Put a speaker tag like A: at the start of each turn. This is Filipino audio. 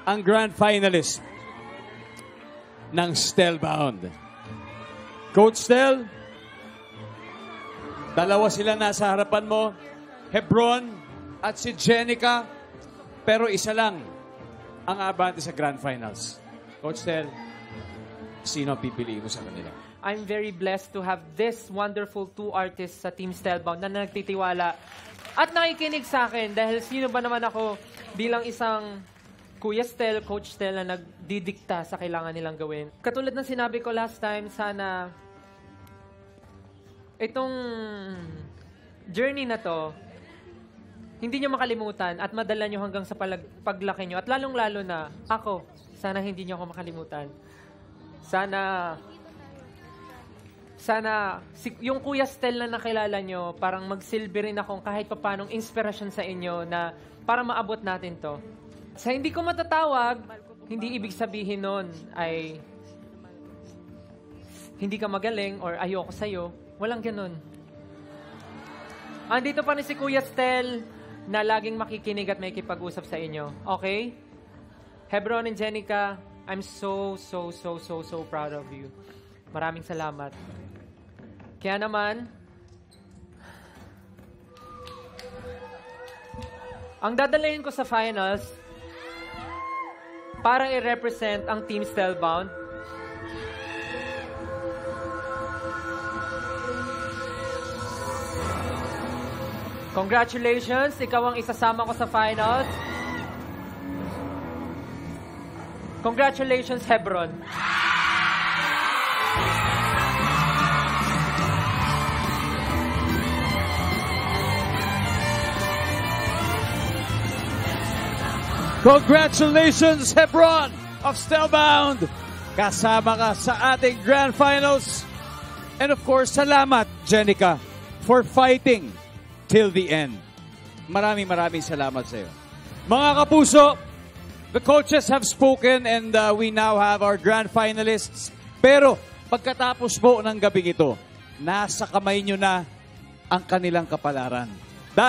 A: ang grand finalist ng Stelbound. Coach Stel, dalawa sila nasa harapan mo, Hebron at si Jenica, pero isa lang ang abante sa grand finals. Coach Stel, sino ang pipiliin mo sa kanila?
B: I'm very blessed to have this wonderful two artists sa Team Stelbound na nagtitiwala at nakikinig sa akin dahil sino ba naman ako bilang isang Kuya Stel, Coach Stel na nagdidikta sa kailangan nilang gawin. Katulad ng sinabi ko last time, sana itong journey na to, hindi nyo makalimutan at madala nyo hanggang sa paglaki nyo. At lalong-lalo na ako, sana hindi nyo ako makalimutan. Sana yung Kuya Stel na nakilala nyo, parang magsilbi rin akong kahit papanong inspirasyon sa inyo na para maabot natin to. Sa hindi ko matatawag, hindi ibig sabihin nun ay hindi ka magaling or ayoko sa'yo. Walang ganun. Andito pa rin si Kuya Stel na laging makikinig at may kipag-usap sa inyo. Okay? Hebron and Jenica, I'm so proud of you. Maraming salamat. Kaya naman, ang dadalayin ko sa finals para i-represent ang Team Stelbound. Congratulations! Ikaw ang isasama ko sa finals. Congratulations, Hebron!
A: Congratulations, Hebron of Stelbound! Kasama ka sa ating grand finals. And of course, salamat, Jenica, for fighting till the end. Maraming salamat sa iyo. Mga kapuso, the coaches have spoken and we now have our grand finalists. Pero pagkatapos po ng gabing ito, nasa kamay nyo na ang kanilang kapalaran.